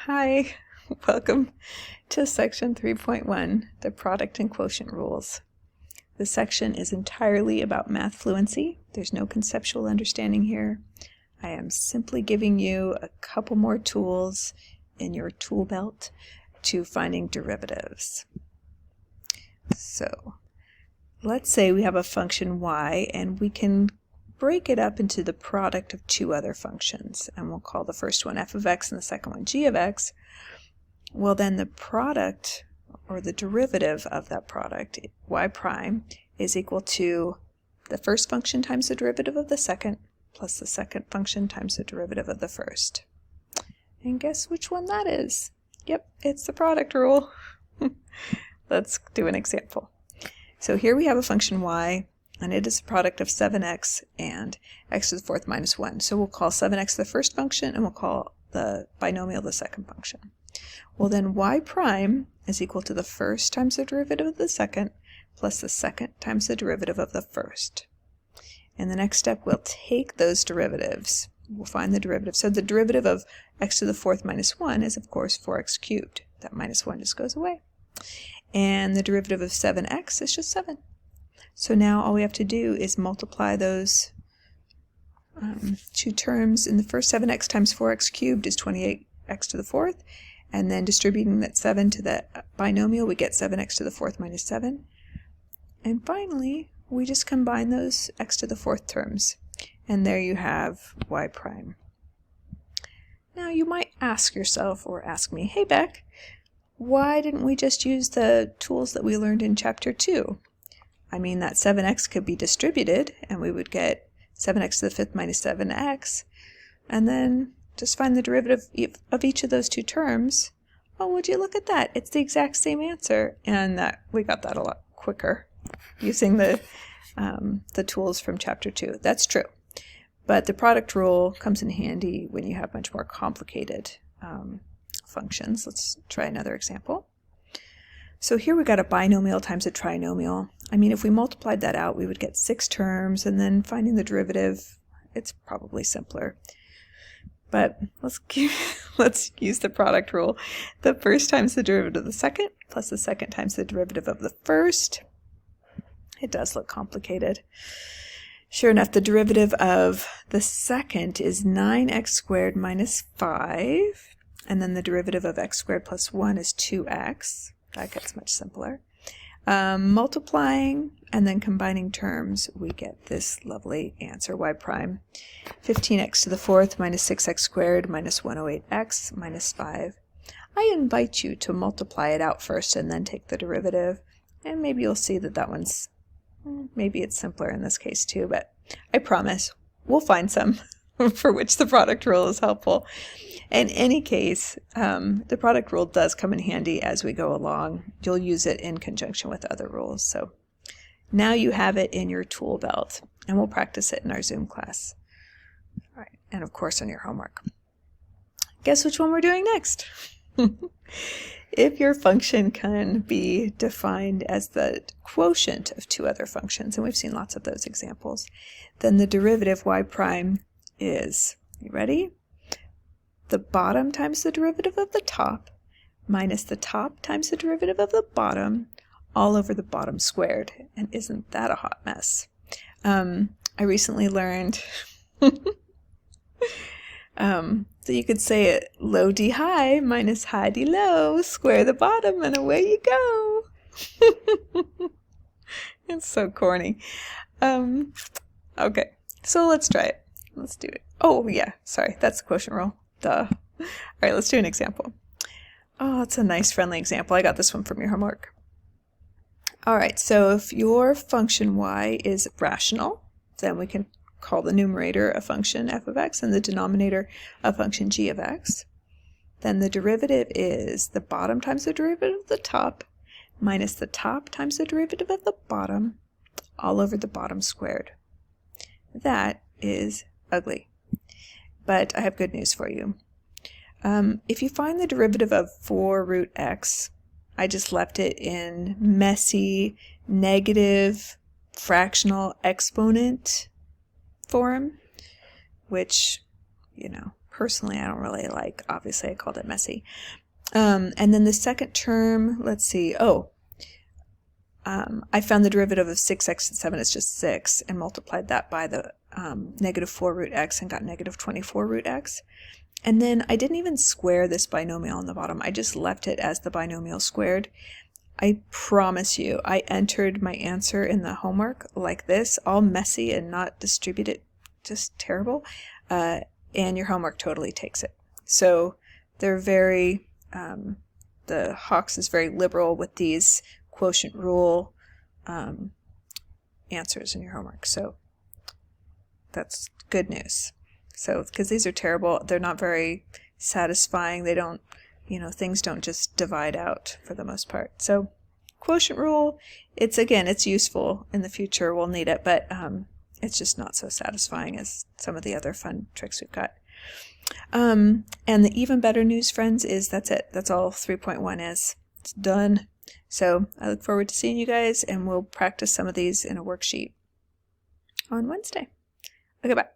Hi, welcome to section 3.1, the product and quotient rules. This section is entirely about math fluency. There's no conceptual understanding here. I am simply giving you a couple more tools in your tool belt to finding derivatives. So let's say we have a function y and we can break it up into the product of two other functions, and we'll call the first one f of x and the second one g of x. Well, then the product, or the derivative of that product, y prime, is equal to the first function times the derivative of the second, plus the second function times the derivative of the first. And guess which one that is? Yep, it's the product rule. Let's do an example. So here we have a function y, and it is the product of 7x and x to the fourth minus 1. So we'll call 7x the first function, and we'll call the binomial the second function. Well, then y prime is equal to the first times the derivative of the second plus the second times the derivative of the first. In the next step, we'll take those derivatives. We'll find the derivative. So the derivative of x to the fourth minus 1 is, of course, 4x cubed. That minus 1 just goes away. And the derivative of 7x is just 7. So now all we have to do is multiply those two terms. In the first, 7x times 4x cubed is 28x to the fourth. And then distributing that 7 to the binomial, we get 7x to the fourth minus 7. And finally, we just combine those x to the fourth terms. And there you have y prime. Now you might ask yourself, or ask me, hey Beck, why didn't we just use the tools that we learned in chapter 2? I mean, that 7x could be distributed, and we would get 7x to the fifth minus 7x, and then just find the derivative of each of those two terms. Oh, would you look at that? It's the exact same answer, and we got that a lot quicker using the tools from chapter 2. That's true. But the product rule comes in handy when you have much more complicated functions. Let's try another example. So here we got a binomial times a trinomial. I mean, if we multiplied that out, we would get 6 terms, and then finding the derivative, it's probably simpler. But let's use the product rule. The first times the derivative of the second, plus the second times the derivative of the first. It does look complicated. Sure enough, the derivative of the second is 9x squared minus 5, and then the derivative of x squared plus 1 is 2x. That gets much simpler. Multiplying and then combining terms, we get this lovely answer, y prime. 15x to the fourth minus 6x squared minus 108x minus 5. I invite you to multiply it out first and then take the derivative, and maybe you'll see that that one's, maybe it's simpler in this case too, but I promise we'll find some for which the product rule is helpful. In any case, the product rule does come in handy as we go along. You'll use it in conjunction with other rules. So now you have it in your tool belt, and we'll practice it in our Zoom class. All right, and of course on your homework. Guess which one we're doing next? If your function can be defined as the quotient of two other functions, and we've seen lots of those examples, then the derivative y prime is, you ready? The bottom times the derivative of the top minus the top times the derivative of the bottom all over the bottom squared. And isn't that a hot mess? I recently learned so you could say it low d high minus high d low, square the bottom, and away you go. It's so corny. Okay, so let's try it. Let's do it. Oh yeah, sorry, that's the quotient rule. Duh. All right, let's do an example. Oh, it's a nice friendly example. I got this one from your homework. All right, so if your function y is rational, then we can call the numerator a function f of x and the denominator a function g of x. Then the derivative is the bottom times the derivative of the top minus the top times the derivative of the bottom all over the bottom squared. That is ugly. But I have good news for you. If you find the derivative of 4 root x, I just left it in messy, negative, fractional exponent form, which, personally I don't really like. Obviously I called it messy. And then the second term, let's see, I found the derivative of 6x to the 7 is just 6 and multiplied that by the negative 4 root x and got negative 24 root x. And then I didn't even square this binomial on the bottom. I just left it as the binomial squared. I promise you, I entered my answer in the homework like this, all messy and not distributed, just terrible. And your homework totally takes it. So they're very, the Hawks is very liberal with these quotient rule answers in your homework. So that's good news. So, because these are terrible, they're not very satisfying. They don't, things don't just divide out for the most part. So quotient rule, it's useful in the future. We'll need it, but it's just not so satisfying as some of the other fun tricks we've got. And the even better news, friends, is that's it. That's all 3.1 is. It's done. So I look forward to seeing you guys, and we'll practice some of these in a worksheet on Wednesday. Okay, bye.